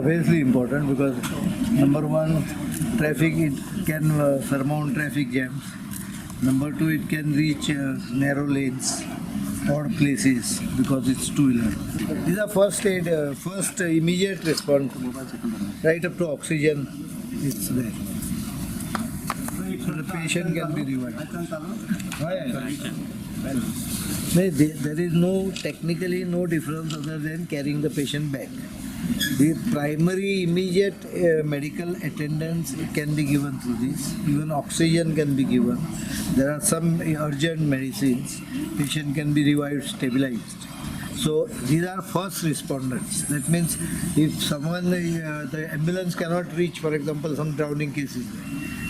obviously important because number one, traffic, it can surmount traffic jams. Number two, it can reach narrow lanes, odd places because it's two-wheeler. These are first aid, first immediate response, right up to oxygen. It's there. So the patient can be revived. There is technically no difference other than carrying the patient back. The primary immediate medical attendance can be given through this. Even oxygen can be given. There are some urgent medicines. Patient can be revived, stabilized. So these are first responders. That means if someone, the ambulance cannot reach, for example, some drowning cases,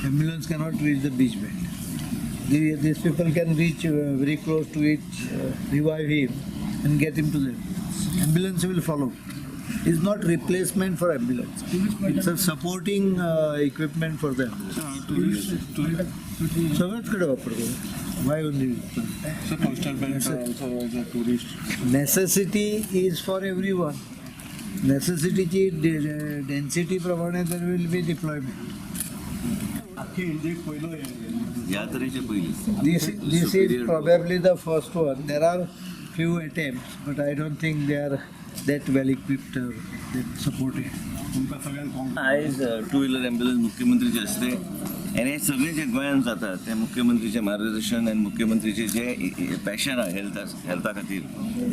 ambulance cannot reach the beach bed. These people can reach very close to it, revive him and get him to the ambulance. Ambulance will follow. It's not replacement for ambulance. It's a supporting equipment for the ambulance. सगळ्याचकडे वापरतो. Why only? So coastal belt also as a tourist. Necessity is for everyone. Necessity density प्रमाणे there will be deployment. This is probably the first one. There are few attempts, but I don't think they are that well equipped or that supported. आयज two wheeler ambulance मुख्यमंत्रीचे असते आणि हे सगळे जे गोंयांत जातात ते मुख्यमंत्रीचे मार्गदर्शन आणि मुख्यमंत्रीचे जे पॅशन आहे हेल्था खातीर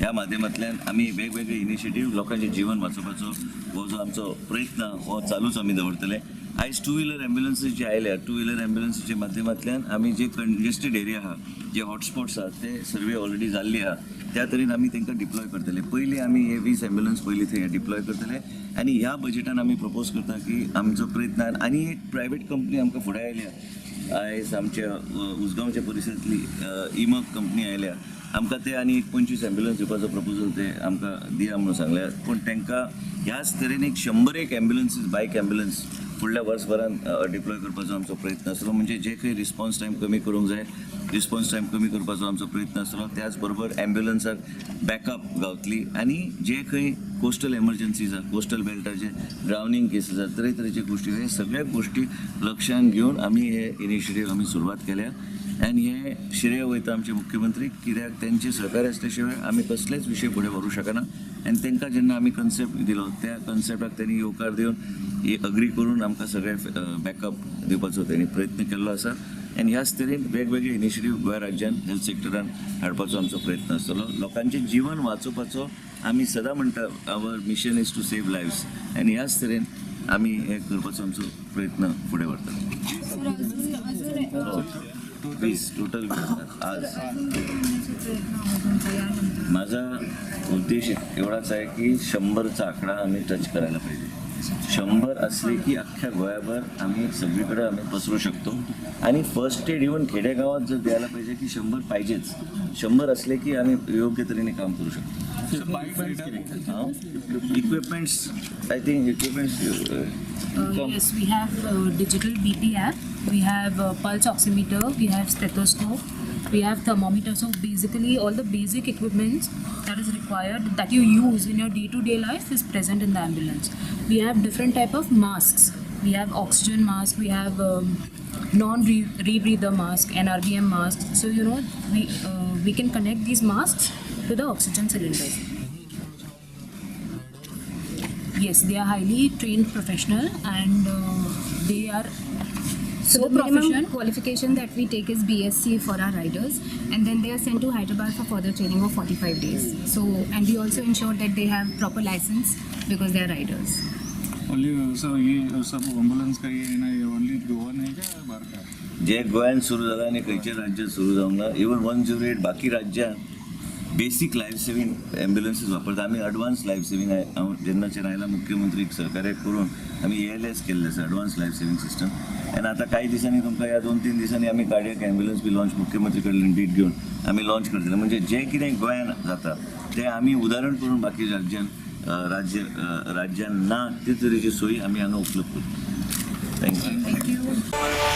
ह्या माध्यमांतल्यान आमी वेगवेगळे इनिशिएटीव लोकांचे जीवन वाचोवपाचो हो जो आमचो प्रयत्न हो चालूच आमी दवरतले. आयज टू व्हिलर ॲम्ब्युलन्सीस जे आयल्या टू व्हिलर ॲम्ब्युलन्सीच्या माध्यमांतल्यान आमी जे कंजेस्टेड एरिया आहा जे हॉटस्पॉट्स आहात ते सर्वे ऑलरेडी जाल्ली आहा त्या तरेन आमी तांकां डिप्लॉय करतले. पयलीं आमी हे 20 ॲम्ब्युलन्स पयलीं थंय डिप्लॉय करतले आनी ह्या बजेटान आमी प्रपोज करता की आमचो प्रयत्न आनी एक प्रायवेट कंपनी आमकां फुडें आयल्या. आयज आमच्या उसगांवच्या परिसरांतली इमक कंपनी आयल्या. आमकां ते आनी एक 25 ॲम्ब्युलन्स दिवपाचो प्रपोजल ते आमकां दिया म्हणून सांगल्या. पूण तांकां ह्याच तरेन एक 100 ॲम्ब्युलन्सीस बायक ॲम्ब्युलन्स फुडल्या वर्सभरान डिप्लॉय करपाचो आमचो प्रयत्न आसलो. म्हणजे जे खंय रिस्पॉन्स टायम कमी करूंक जाय रिस्पॉन्स टायम कमी करपाचो आमचो प्रयत्न आसलो. त्याच बरोबर ॲम्ब्युलन्साक बॅकअप गावतली आनी जे खंय कोस्टल एमर्जन्सीज आहा कोस्टल बेल्टाचे ड्रावनींग केसीस आहा तरेतरेचे गोश्टी हे सगळ्या गोश्टी लक्षांत घेवन आमी हे इनिशिएटीव आमी सुरवात केल्या आनी हे श्रेय वयता आमचे मुख्यमंत्री कित्याक तेंचे सहकार्य आसले शिवाय आमी कसलेच विशय फुडें व्हरू शकना. आनी तांकां जेन्ना आमी कन्सेप्ट दिलो त्या कन्सेप्टाक तेणी येवकार दिवन अग्री करून आमकां सगळे बॅकअप दिवपाचो तेणी प्रयत्न केल्लो आसा. आनी ह्याच तरेन वेगवेगळे इनिशिएटीव गोंय राज्यान हेल्थ सेक्टरान हाडपाचो आमचो प्रयत्न आसतलो. लोकांचें जीवन वाचोवपाचो आमी सदां म्हणटा आवर मिशन इज टू सेव लायव्स आनी ह्याच तरेन आमी हे करपाचो आमचो प्रयत्न फुडें व्हरतले. टोटल आज माझा उद्देश एवढाच आहे की 100चा आकडा आम्ही टच करायला पाहिजे. 100 असले की अख्ख्या गोव्याभर आम्ही सगळीकडे आम्ही पसरू शकतो आणि फर्स्ट एड इव्हन खेडेगावात जर द्यायला पाहिजे की 100 पाहिजेच. 100 असले की आम्ही योग्य तऱ्हेने काम करू शकतो. Equipments I think equipments yes, we have digital BP app, we have pulse oximeter, we have stethoscope, we have thermometer. So basically all the basic equipment that is required that you use in your day-to-day life is present in the ambulance. We have different type of masks. We have oxygen mask, we have non-rebreather mask, NRBM mask. So you know we can connect these masks to the oxygen cylinders. Yes, they are highly trained professional and they are so the minimum qualification that we take is BSc for our riders and then they are sent to Hyderabad for further training of 45 days. So and we also ensure that they have proper license because they are riders. Only so ये सब ambulance का ये ना only Goa नहीं का भारत जे गोंयान सुरू जाला आनी खंयच्या राज्यात सुरू जावंक ना. इवन 108 बाकी राज्यात बेसीक लायफ सेवींग एम्ब्युलन्सीस वापरता. आमी एडवान्स लायफ सेवींग जेन्नाचेर आयला मुख्यमंत्रीक सहकार्य करून आमी ALS केल्लें आसा एडवान्स लायफ सेवींग सिस्टम. आनी आतां कांय दिसांनी तुमकां ह्या 2-3 दिसांनी आमी कार्डियक एम्ब्युलन्स बी लॉन्च मुख्यमंत्री कडल्यान डीट घेवन आमी लॉन्च करतले. म्हणजे जें कितें गोंयान जाता तें आमी उदाहरण करून बाकी राज्यान ना ते तरेची सोयी आमी हांगा उपलब्ध करता. थँक्यू.